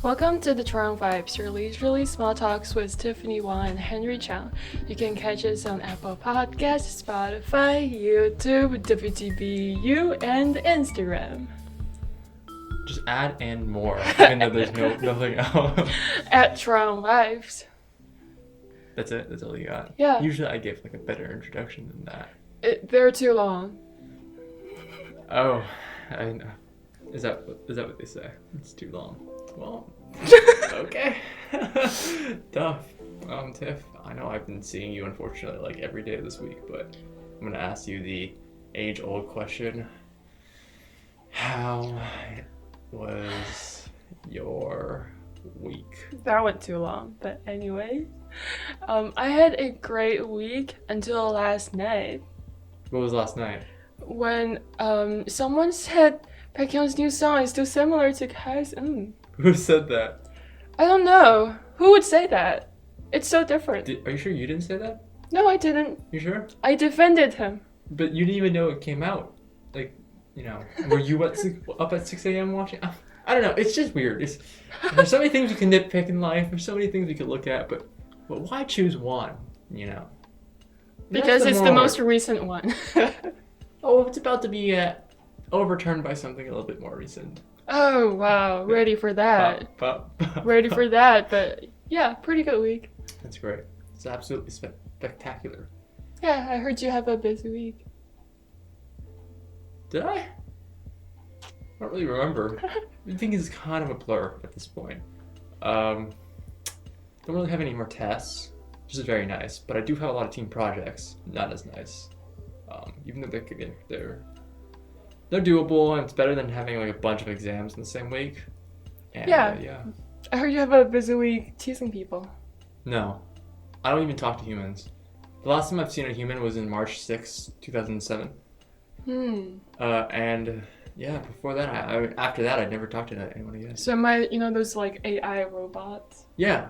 Welcome to the Chwang Vibes, your leisurely small talks with Tiffany Wang and Henry Chang. You can catch us on Apple Podcasts, Spotify, YouTube, WTBU, and Instagram. Just add and more, even though there's nothing else. At Chwang Vibes. That's it? That's all you got? Yeah. Usually I give like a better introduction than that. They're too long. Oh, I know. Is that what they say? It's too long. Well, okay. Tough. Tiff, I know I've been seeing you unfortunately like every day this week, but I'm gonna ask you the age-old question. How was your week? That went too long, but anyway. I had a great week until last night. What was last night? When someone said Baekhyun's new song is too similar to Kai's. Who said that? I don't know. Who would say that? It's so different. Are you sure you didn't say that? No, I didn't. You sure? I defended him. But you didn't even know it came out. Like, were you up at 6 a.m. watching? I don't know. It's just weird. There's so many things you can nitpick in life. There's so many things you can look at, but why choose one? Because it's the most recent one. Oh, it's about to be overturned by something a little bit more recent. Oh, wow. Ready for that. Ready for that, but yeah, pretty good week. That's great. It's absolutely spectacular. Yeah, I heard you have a busy week. Did I? I don't really remember. I think it's kind of a blur at this point. Don't really have any more tests, which is very nice, but I do have a lot of team projects. Not as nice. Even though they're doable, and it's better than having like a bunch of exams in the same week. And, yeah. I heard you have a busy week teasing people. No, I don't even talk to humans. The last time I've seen a human was in March 6, 2007. And yeah, before that, after that, I never talked to anyone again. So am I, those like AI robots? Yeah.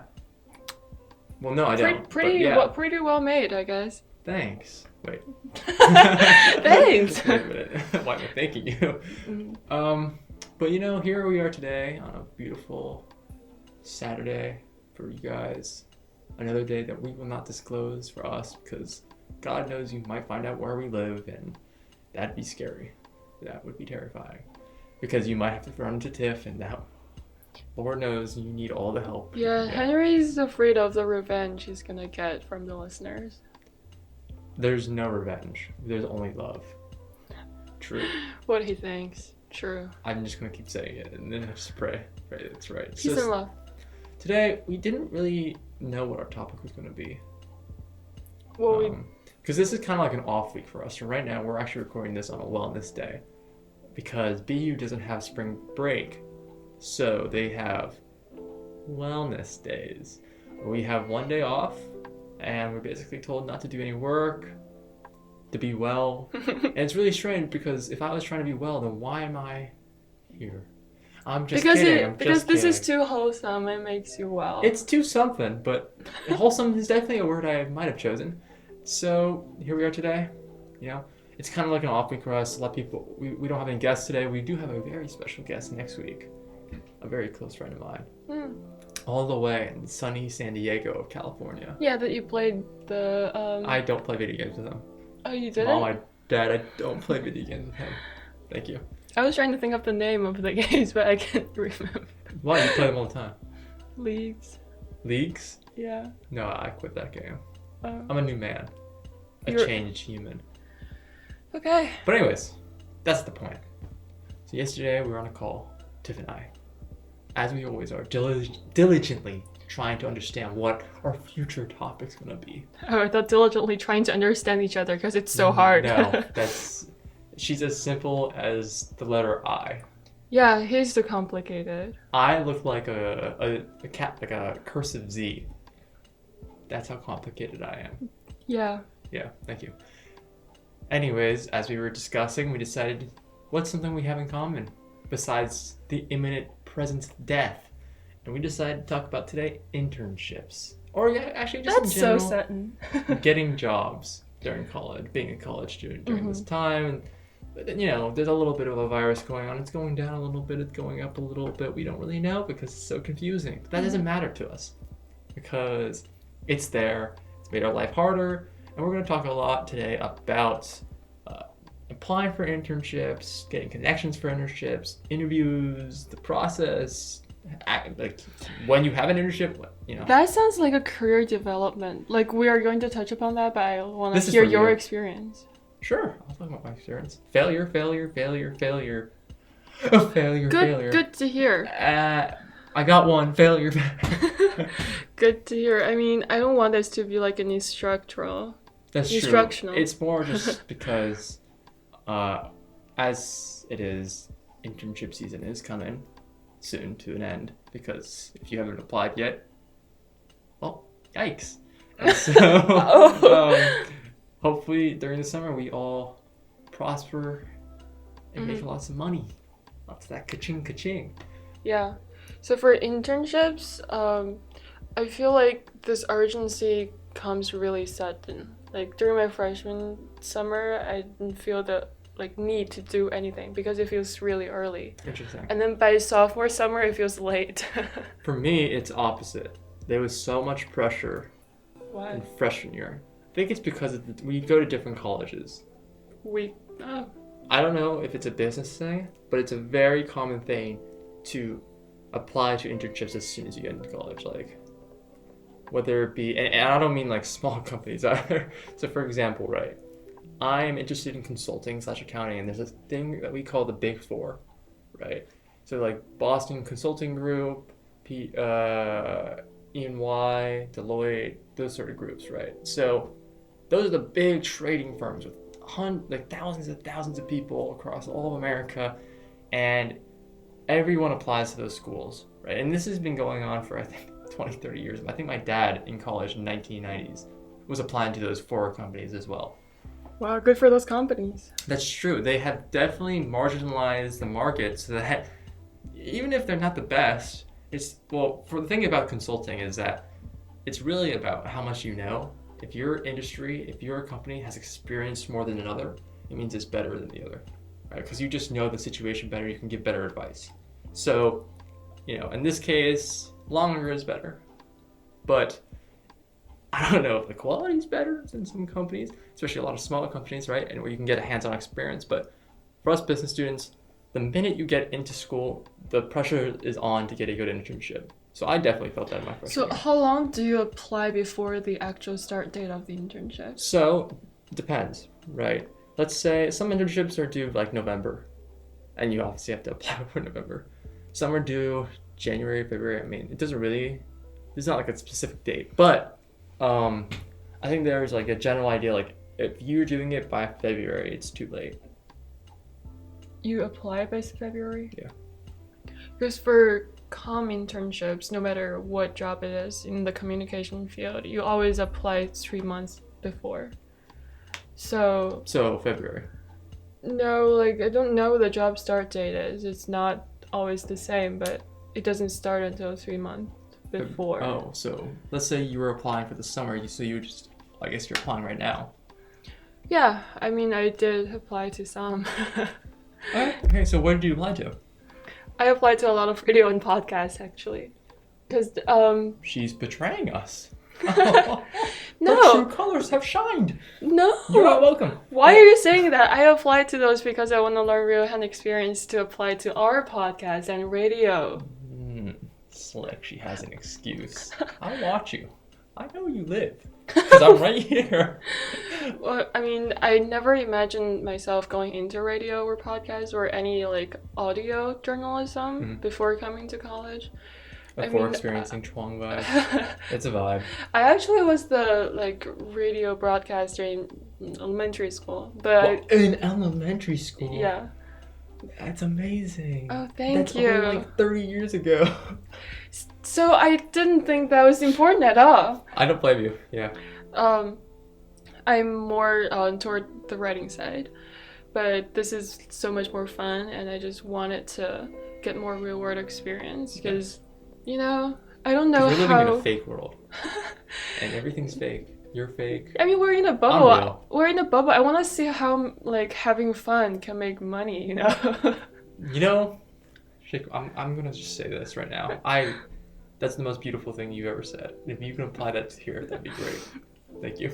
Well, no, I don't. Pretty well made, I guess. Thanks. Wait. Thanks. Wait a minute. Why am I thanking you? But here we are today on a beautiful Saturday for you guys. Another day that we will not disclose for us because God knows you might find out where we live, and that'd be scary. That would be terrifying because you might have to run into Tiff, and now Lord knows you need all the help. Yeah, Henry's afraid of the revenge he's gonna get from the listeners. There's no revenge. There's only love. True. What he thinks. True. I'm just going to keep saying it and then just pray. Right, that's right. He's in love. Today, we didn't really know what our topic was going to be. Well, because this is kind of like an off week for us. And right now, we're actually recording this on a wellness day. Because BU doesn't have spring break. So they have wellness days. We have one day off. And we're basically told not to do any work, to be well. And it's really strange because if I was trying to be well, then why am I here? I'm just kidding. Because this is too wholesome. It makes you well. It's too something, but wholesome is definitely a word I might have chosen. So here we are today. It's kind of like an off week for us. A lot of people, we don't have any guests today. We do have a very special guest next week. A very close friend of mine. All the way in sunny San Diego of California. Yeah, that you played the... I don't play video games with him. Oh, you didn't? Mom, Dad, I don't play video games with him. Thank you. I was trying to think of the name of the games, but I can't remember. Why? You play them all the time. Leagues. Leagues? Yeah. No, I quit that game. I'm a new man. A changed human. Okay. But anyways, that's the point. So yesterday we were on a call, Tiff and I. As we always are, diligently trying to understand what our future topic's going to be. Oh, I thought diligently trying to understand each other because it's so hard. No, she's as simple as the letter I. Yeah, he's too complicated. I look like a cat, like a cursive Z. That's how complicated I am. Yeah. Yeah, thank you. Anyways, as we were discussing, we decided what's something we have in common besides the imminent present death, and we decided to talk about today internships, or actually just that's in general, so certain. getting jobs during college, being a college student during this time. And there's a little bit of a virus going on. It's going down a little bit. It's going up a little bit. We don't really know because it's so confusing. But that doesn't matter to us because it's there. It's made our life harder. And we're going to talk a lot today about applying for internships, getting connections for internships, interviews, the process, like when you have an internship, That sounds like a career development. Like we are going to touch upon that, but I want to This is hear for your you. experience. Sure, I'll talk about my experience. Failure. Oh, failure. Good to hear. I got one. Failure. Good to hear. I mean, I don't want this to be like an That's true. instructional. It's more just because, as it is, internship season is coming soon to an end. Because if you haven't applied yet, well, yikes. And so, hopefully during the summer we all prosper and make lots of money. Lots of that ka-ching. Yeah. So for internships, I feel like this urgency comes really sudden. Like during my freshman summer, I didn't feel the need to do anything because it feels really early. Interesting. And then by sophomore summer, it feels late. For me, it's opposite. There was so much pressure Why? in freshman year. I think it's because we go to different colleges. I don't know if it's a business thing, but it's a very common thing to apply to internships as soon as you get into college. Like, whether it be, and I don't mean like small companies either. So for example, right, I'm interested in consulting / accounting, and there's a thing that we call the Big Four, right? So like Boston Consulting Group, E&Y, Deloitte, those sort of groups, right? So those are the big trading firms with thousands of people across all of America, and everyone applies to those schools, right? And this has been going on for, I think, 20, 30 years. I think my dad in college in the 1990s was applying to those 4 companies as well. Wow, good for those companies. That's true. They have definitely marginalized the market so that even if they're not the best, for the thing about consulting is that it's really about how much you know. If your industry, if your company has experienced more than another, it means it's better than the other, right? Because you just know the situation better, you can give better advice. So, in this case, longer is better. But I don't know if the quality is better than some companies, especially a lot of smaller companies, right? And where you can get a hands-on experience. But for us business students, the minute you get into school, the pressure is on to get a good internship. So I definitely felt that in my freshman year. So how long do you apply before the actual start date of the internship? So it depends, right? Let's say some internships are due like November, and you obviously have to apply for November. Some are due January, February. I mean, there's not like a specific date, but I think there's like a general idea, like if you're doing it by February, it's too late. You apply by February? Yeah. Because for internships, no matter what job it is in the communication field, you always apply 3 months before. So February. No, I don't know what the job start date is. It's not always the same, but it doesn't start until 3 months before. Oh, so let's say you were applying for the summer, I guess you're applying right now. Yeah, I mean, I did apply to some. Okay, so what did you apply to? I applied to a lot of radio and podcasts, actually. Because, She's betraying us. No. Her true colors have shined. No. You're not welcome. Why are you saying that? I applied to those because I want to learn real-hand experience to apply to our podcast and radio. Slick, she has an excuse. I watch you. I know you live. Because I'm right here. Well, I mean, I never imagined myself going into radio or podcast or any audio journalism before coming to college. Before experiencing Chwang vibe. It's a vibe. I actually was the radio broadcaster in elementary school, but in elementary school? Yeah. That's amazing. Oh, thank you. That's only 30 years ago. So I didn't think that was important at all. I don't blame you. Yeah. I'm more toward the writing side, but this is so much more fun, and I just wanted to get more real world experience because, I don't know we're how. living in a fake world, and everything's fake. you're fake. I mean, we're in a bubble. Unreal. We're in a bubble. I want to see how like having fun can make money. You know. You know, I'm gonna just say this right now. That's the most beautiful thing you've ever said. If you can apply that here, that'd be great. Thank you.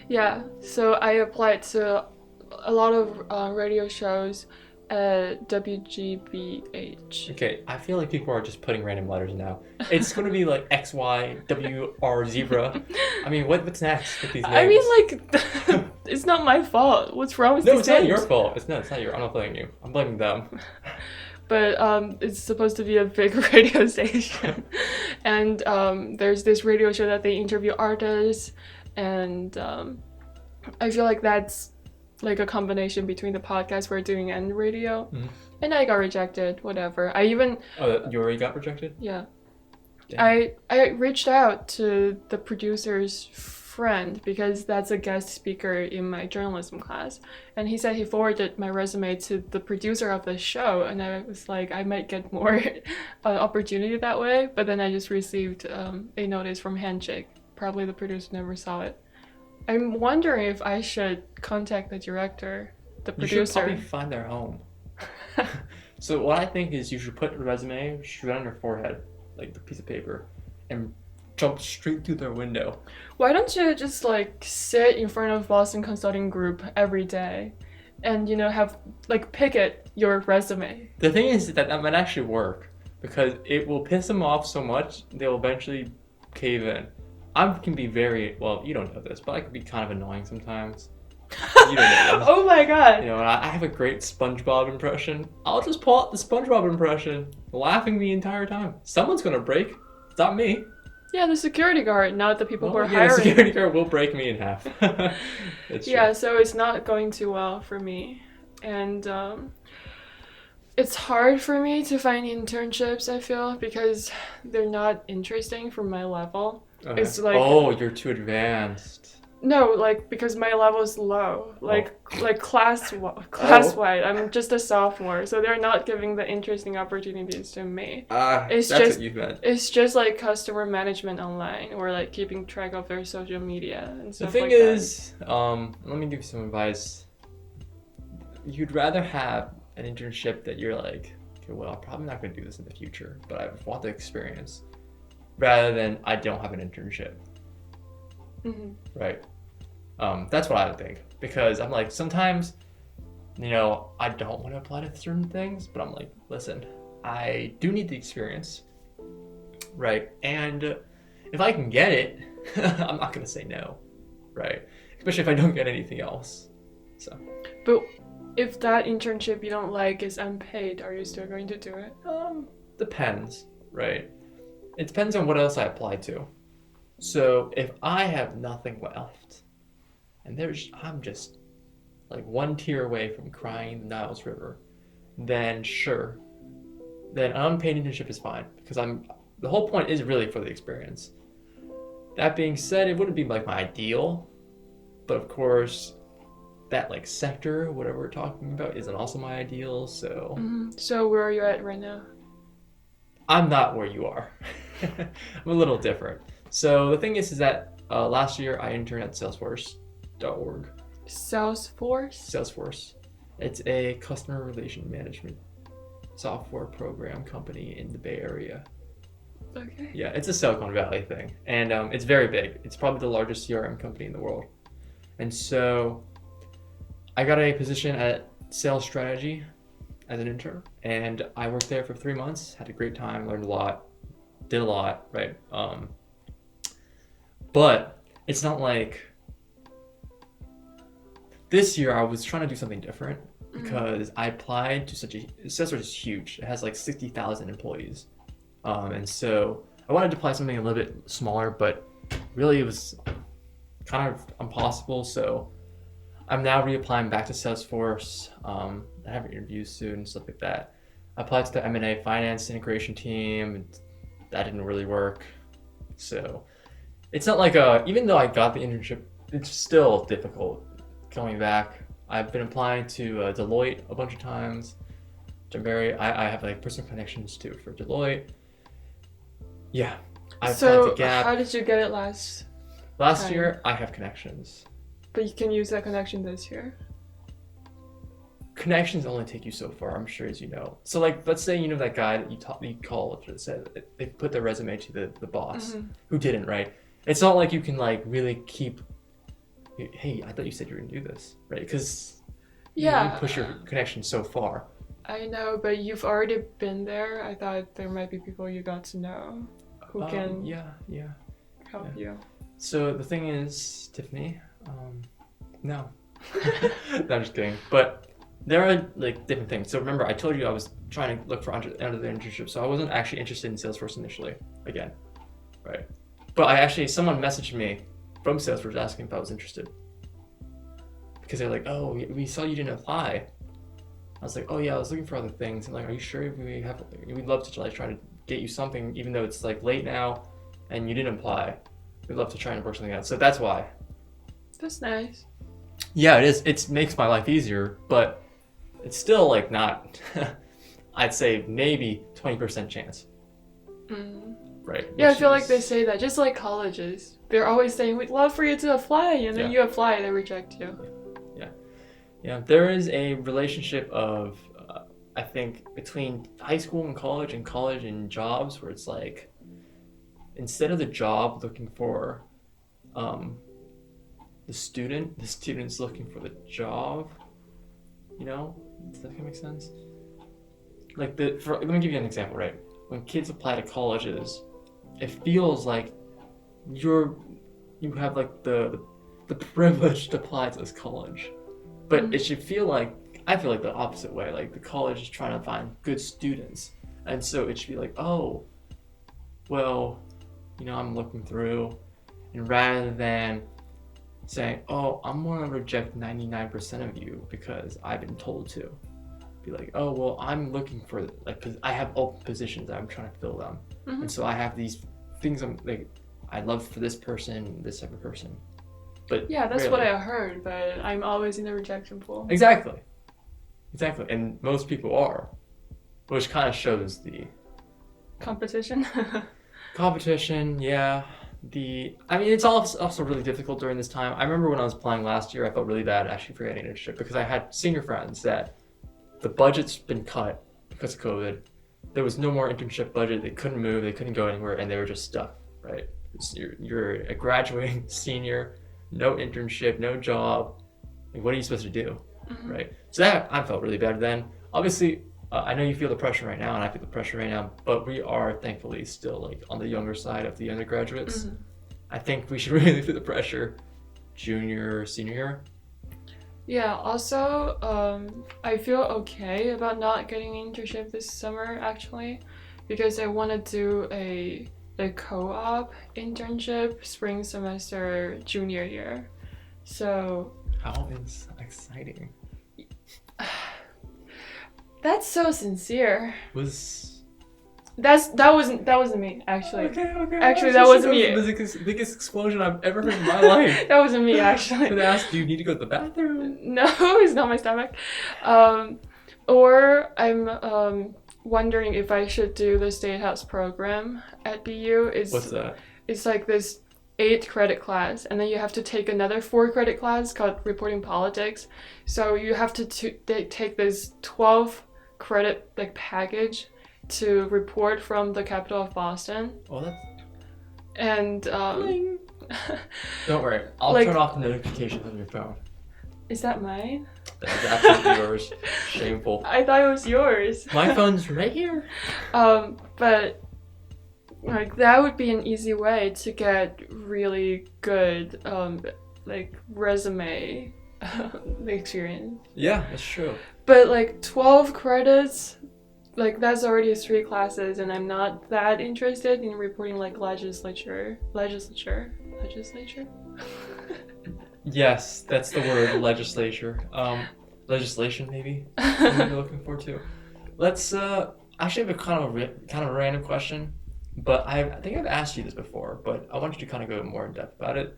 Yeah. So I applied to a lot of radio shows at WGBH. Okay, I feel like people are just putting random letters now. It's gonna be like X, Y, W, R, zebra. I mean, what's next with these names? I mean, like, it's not my fault. What's wrong with No, these it's not names? your fault. It's not your. I'm not blaming you. I'm blaming them. But it's supposed to be a big radio station, and there's this radio show that they interview artists, and I feel like that's like a combination between the podcast we're doing and radio. Mm-hmm. And I got rejected. Whatever. I even You already got rejected? yeah. Damn. I reached out to the producer's friend because that's a guest speaker in my journalism class, and he said he forwarded my resume to the producer of the show, and I was like, I might get more opportunity that way, but then I just received a notice from Handshake. Probably the producer never saw it. I'm wondering if I should contact the director, the producer. You should probably find their home. So what I think is you should put your resume straight on your forehead, like the piece of paper, and jump straight through their window. Why don't you just like sit in front of Boston Consulting Group every day and, you know, have like picket your resume? The thing is that might actually work because it will piss them off so much they'll eventually cave in. I can be very, well, you don't know this, but I can be kind of annoying sometimes. You don't know this. Oh my god. You know, and I have a great SpongeBob impression. I'll just pull out the SpongeBob impression, laughing the entire time. Someone's gonna break. It's not me. Yeah, the security guard, not the people who are The hiring. security guard will break me in half. It's true. Yeah, so it's not going too well for me. And it's hard for me to find internships, I feel, because they're not interesting for my level. Okay. It's like, oh, you're too advanced. no, like because my level is low, like class-wide. I'm just a sophomore, so they're not giving the interesting opportunities to me. That's just- what you meant. It's just like customer management online, or like keeping track of their social media and The stuff thing like that. is, let me give you some advice. You'd rather have an internship that you're like, okay, well, I'm probably not going to do this in the future, but I want the experience, rather than I don't have an internship. Mm-hmm. Right. That's what I would think, because I'm like, sometimes, you know, I don't want to apply to certain things, but I'm like, listen, I do need the experience, right? And if I can get it, I'm not going to say no, right? Especially if I don't get anything else. So But if that internship you don't like is unpaid, are you still going to do it? depends, right? It depends on what else I apply to. So if I have nothing left, and I'm just like one tear away from crying the Niles River, then sure, then an unpaid internship is fine, because the whole point is really for the experience. That being said, it wouldn't be like my ideal, but of course, that like sector, whatever we're talking about, isn't also my ideal. So So where are you at right now? I'm not where you are. I'm a little different. So the thing is that last year I interned at Salesforce.org. Salesforce. It's a customer relation management software program company in the Bay Area. Okay. Yeah, it's a Silicon Valley thing, and it's very big. It's probably the largest CRM company in the world. And so I got a position at sales strategy as an intern, and I worked there for 3 months. Had a great time, learned a lot, did a lot, right? But it's not like this year I was trying to do something different because I applied to Salesforce is huge. It has like 60,000 employees. And so I wanted to apply something a little bit smaller, but really it was kind of impossible. So I'm now reapplying back to Salesforce. I have interviews soon and stuff like that. I applied to the M&A finance integration team, and that didn't really work. So it's not like even though I got the internship, it's still difficult coming back. I've been applying to Deloitte a bunch of times. I have like personal connections too for Deloitte. Yeah. I applied So to Gap. how did you get it last time? year, I have connections. But you can use that connection this year. Connections only take you so far, I'm sure, as you know. So, like, let's say you know that guy that you called that said they put their resume to the boss who didn't, right? It's not like you can like really keep. Hey, I thought you said you were gonna do this, right? Because you push your connection so far. I know, but you've already been there. I thought there might be people you got to know who can help you. So the thing is, Tiffany, no. No, I'm just kidding. But there are like different things. So remember, I told you I was trying to look for under the internship. So I wasn't actually interested in Salesforce initially, again, right? But someone messaged me from Salesforce asking if I was interested. Because they're like, oh, we saw you didn't apply. I was like, oh yeah, I was looking for other things. I'm like, are you sure we'd love to like try to get you something, even though it's like late now and you didn't apply. We'd love to try and work something out. So that's why. That's nice. Yeah, it is. It makes my life easier, but it's still like not, I'd say maybe 20% chance. Right. Yeah, I feel like they say that, just like colleges. They're always saying, we'd love for you to apply, and then you apply, they reject you. Yeah, there is a relationship of, I think, between high school and college and jobs, where it's like, instead of the job looking for the student's looking for the job. You know? Does that make sense? Like, let me give you an example, right? When kids apply to colleges, it feels like you have like the privilege to apply to this college. But it should feel like, I feel like the opposite way, like the college is trying to find good students. And so it should be like, oh, well, I'm looking through, and rather than saying, oh, I'm going to reject 99% of you because I've been told to, be like, oh, well, I'm looking for, like, because I have open positions that I'm trying to fill them. And so I have these things I'm like, I'd love for this person, this type of person. But yeah, that's rarely. what I heard, but I'm always in the rejection pool. Exactly. And most people are, which kind of shows the competition. Yeah. It's also really difficult during this time. I remember when I was applying last year, I felt really bad actually for getting an internship because I had senior friends that the budget's been cut because of COVID. There was no more internship budget. They couldn't move. They couldn't go anywhere, and they were just stuck. Right? You're a graduating senior, no internship, no job. Like, what are you supposed to do? Right? So that I felt really bad then. Obviously, I know you feel the pressure right now, and I feel the pressure right now. But we are thankfully still like on the younger side of the undergraduates. I think we should really feel the pressure, junior, senior year. Yeah, also, I feel okay about not getting an internship this summer, actually, because I want to do a co-op internship spring semester junior year. So... How exciting. That's so sincere. That wasn't me, actually. Okay. Actually, that wasn't me. The biggest explosion I've ever heard in my life. That wasn't me, actually. I asked, do you need to go to the bathroom? No, it's not my stomach. Or I'm wondering if I should do the State House program at BU. What's that? It's like this 8-credit class, and then you have to take another 4-credit class called Reporting Politics. So you have to take this 12-credit like package to report from the capital of Boston. Oh, that's... And Don't worry, I'll turn off the notifications on your phone. Is that mine? That's absolutely yours. Shameful. I thought it was yours. My phone's right here. But like that would be an easy way to get really good like resume experience. Yeah, that's true. But like 12 credits, like that's already 3 classes, and I'm not that interested in reporting like legislature. Yes, that's the word, legislature. Legislation maybe. What you're looking for too. Let's actually have a kind of random question, but I think I've asked you this before, but I want you to kind of go more in depth about it.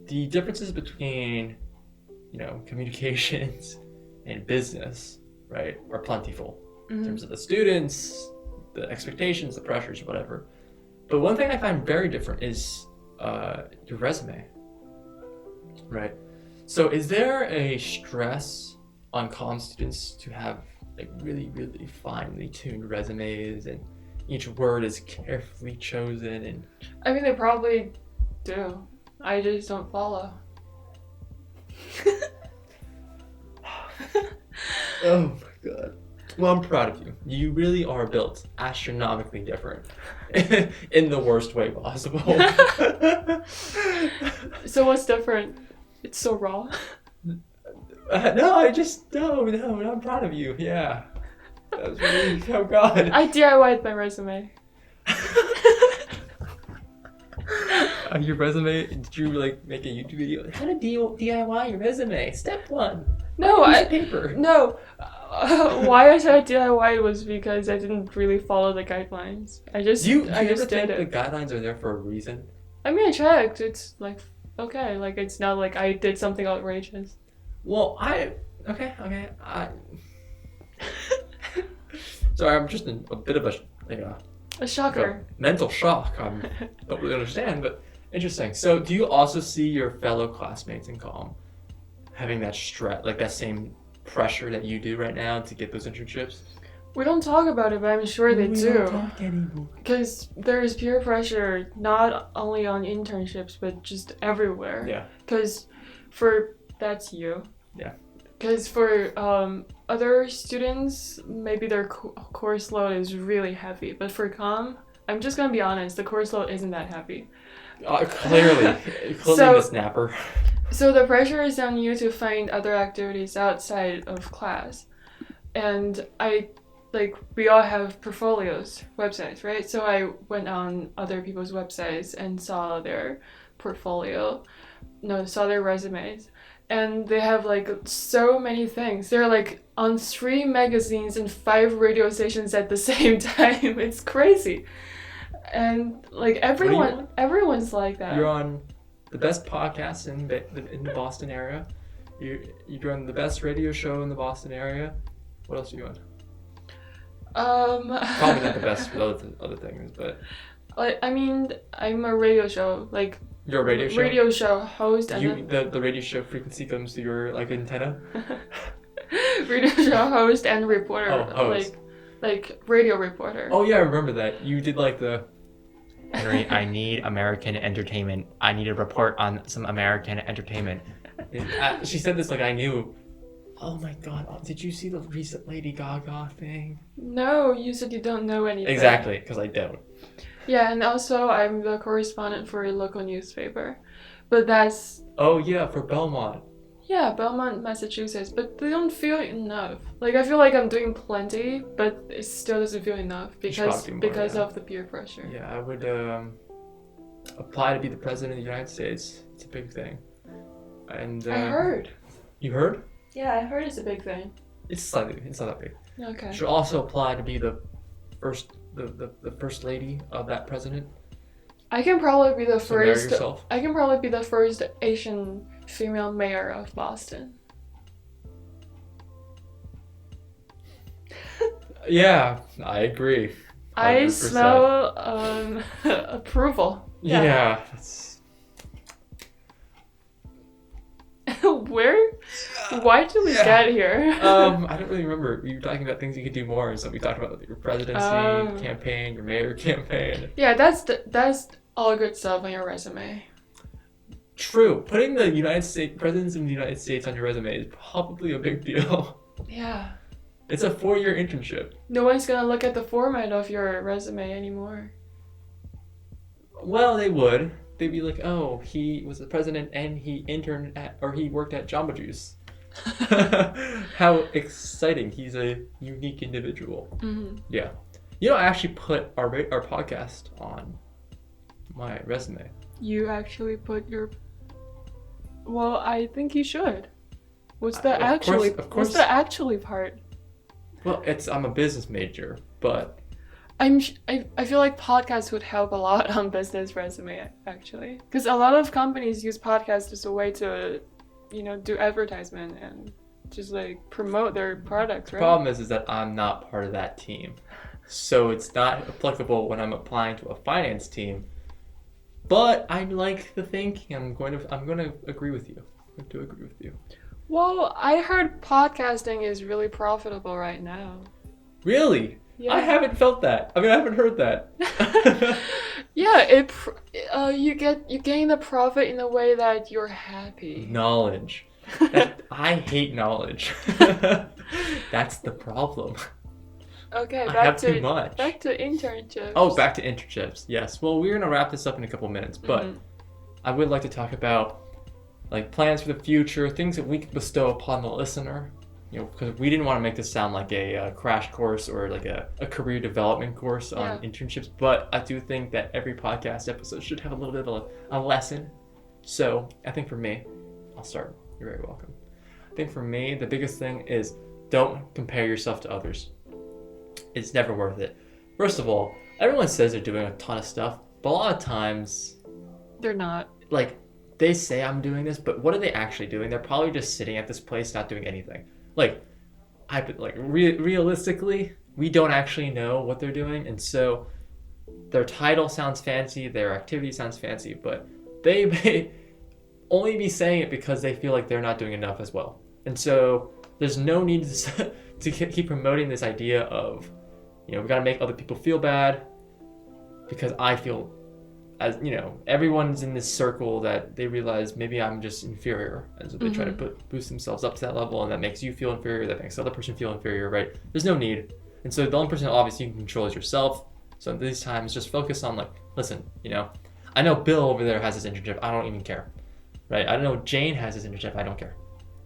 The differences between, communications and business, right, are plentiful in terms of the students, the expectations, the pressures, whatever. But one thing I find very different is your resume, right? So is there a stress on comm students to have like really, really finely tuned resumes and each word is carefully chosen and... I mean, they probably do. I just don't follow. Oh my god. Well, I'm proud of you. You really are built astronomically different in the worst way possible. So what's different? It's so raw. No, I'm proud of you. Yeah. That was really, oh god. I DIY'd my resume. Your resume, did you like make a YouTube video? How to DIY your resume? Step 1. No, Piece of paper. No. Why I said DIY was because I didn't really follow the guidelines. I just Do you I ever just think did the it. guidelines are there for a reason? I mean, I checked. It's like okay, like it's not like I did something outrageous. Well, okay. Sorry, I'm just in a bit of A shocker. mental shock. I don't really understand, but interesting. So, do you also see your fellow classmates in comm having that stress, like that same pressure that you do right now to get those internships? We don't talk about it, but I'm sure they We do. don't talk anymore. Because there's peer pressure not only on internships, but just everywhere. Yeah. Because that's you. Yeah. Because for other students, maybe their course load is really heavy. But for comm, I'm just going to be honest, the course load isn't that heavy. Clearly So- the snapper. So the pressure is on you to find other activities outside of class. And we all have portfolios, websites, right? So I went on other people's websites and saw their saw their resumes. And they have like so many things. They're like on 3 magazines and 5 radio stations at the same time. It's crazy. And like everyone's like that. You're on the best podcast in the Boston area. You're on the best radio show in the Boston area. What else are you on? Probably not the best for other things, but I mean, I'm a radio show, like your radio show. radio show host and The radio show frequency comes to your like antenna. radio show host and reporter, Oh, host. like radio reporter. Oh yeah, I remember that. You did like the Henry, I need American entertainment. I need a report on some American entertainment. She said this like I knew. Oh my god, did you see the recent Lady Gaga thing? No, you said you don't know anything. Exactly, because I don't. Yeah, and also I'm the correspondent for a local newspaper. But that's... Oh yeah, for Belmont. Yeah, Belmont, Massachusetts, but they don't feel enough. Like, I feel like I'm doing plenty, but it still doesn't feel enough should probably do more, yeah. of the peer pressure. Yeah, I would apply to be the president of the United States. It's a big thing. And I heard. You heard? Yeah, I heard it's a big thing. It's not that big. Okay. You should also apply to be the first lady of that president. I can probably be the So marry first. yourself. I can probably be the first Asian female mayor of Boston. Yeah, I agree. 100%. I smell approval. Yeah. That's... Where? Why did we get here? I don't really remember. We were talking about things you could do more, so we talked about your presidency campaign, your mayor campaign. Yeah, that's all good stuff on your resume. True. Putting the United States presidents of the United States on your resume is probably a big deal. Yeah. It's a 4-year internship. No one's gonna look at the format of your resume anymore. Well, they would. They'd be like, oh, he was the president and he he worked at Jamba Juice. How exciting. He's a unique individual. Mm-hmm. Yeah. You know, I actually put our podcast on my resume. You actually put your... Well, I think you should. What's the Of course. What's the actually part? Well, I'm a business major, but... I feel like podcasts would help a lot on business resume, actually. Because a lot of companies use podcasts as a way to, do advertisement and just, like, promote their products, The right? problem is that I'm not part of that team. so it's not applicable when I'm applying to a finance team. But I like the thinking. I'm going to agree with you. I'm going to agree with you. Well, I heard podcasting is really profitable right now. Really? Yeah. I haven't felt that. I mean, I haven't heard that. Yeah, you gain the profit in a way that you're happy. Knowledge. I hate knowledge. That's the problem. Okay, I have too much. Back to internships. Oh, back to internships. Yes. Well, we're gonna wrap this up in a couple minutes, but I would like to talk about like plans for the future, things that we could bestow upon the listener. You know, because we didn't want to make this sound like a crash course or like a career development course on internships, but I do think that every podcast episode should have a little bit of a lesson. So I think for me, I'll start. You're very welcome. I think for me, the biggest thing is don't compare yourself to others. It's never worth it. First of all, everyone says they're doing a ton of stuff, but a lot of times they're not. Like, they say I'm doing this, but what are they actually doing? They're probably just sitting at this place not doing anything. Realistically, we don't actually know what they're doing, and so their title sounds fancy, their activity sounds fancy, but they may only be saying it because they feel like they're not doing enough as well. And so there's no need to keep promoting this idea of, we got to make other people feel bad because I feel, as everyone's in this circle that they realize maybe I'm just inferior, and so they try to boost themselves up to that level, and that makes you feel inferior, that makes the other person feel inferior, right? There's no need. And so the only person obviously you can control is yourself. So at these times, just focus on listen, I know Bill over there has his internship, I don't even care, right? I know Jane has his internship, I don't care.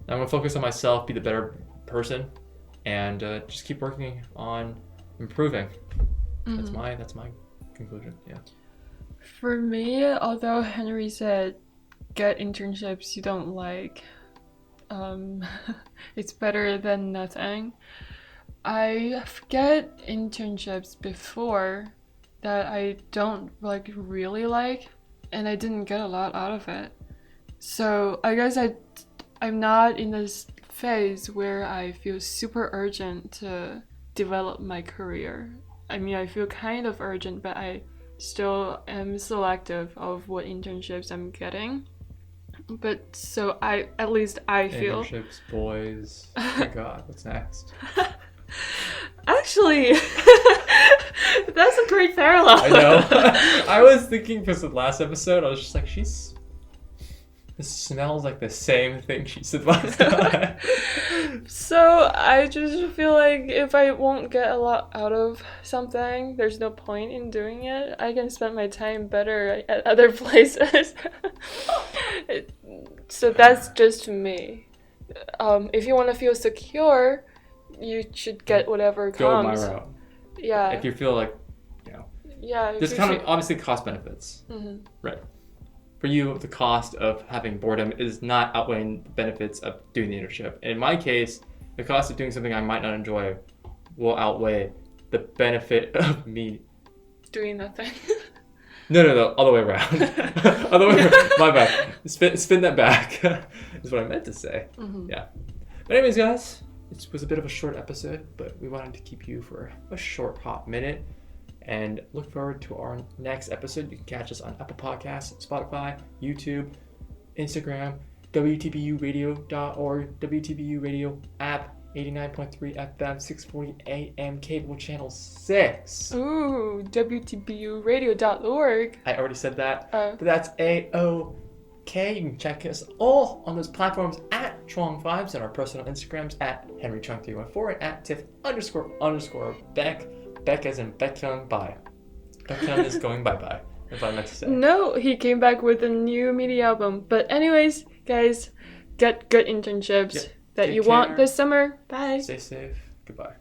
I'm gonna focus on myself, be the better person, and just keep working on improving. That's my conclusion. Yeah. For me, although Henry said get internships you don't like, it's better than nothing. I get internships before that I don't really like, and I didn't get a lot out of it. So I guess I'm not in this phase where I feel super urgent to develop my career. I mean, I feel kind of urgent, but I still am selective of what internships I'm getting. But so I feel internships, boys. Oh my God, what's next? Actually, that's a great parallel. I know. I was thinking for the last episode, I was just like, this smells like the same thing she said last time. So I just feel like if I won't get a lot out of something, there's no point in doing it. I can spend my time better at other places. So that's just me. If you want to feel secure, you should get whatever comes. Go my route. Yeah. If you feel like, yeah. There's kind of obviously cost benefits. Right. For you, the cost of having boredom is not outweighing the benefits of doing the internship. In my case, the cost of doing something I might not enjoy will outweigh the benefit of me doing nothing. No, other way around. Other way around. My bad. Spin that back. Is what I meant to say. Yeah. But anyways, guys, it was a bit of a short episode, but we wanted to keep you for a short hot minute. And look forward to our next episode. You can catch us on Apple Podcasts, Spotify, YouTube, Instagram, WTBUradio.org, WTBU Radio app, 89.3 FM, 640 AM, cable channel 6. Ooh, WTBUradio.org. I already said that, but that's A-OK. You can check us all on those platforms at Chwang Vibes and our personal Instagrams at HenryChung314 and at Tiff__Beck. Beck as in Baekhyun bye. Baekhyun is going bye-bye, if I meant to say. No, he came back with a new mini album. But anyways, guys, get good internships that you want this summer. Bye. Stay safe. Goodbye.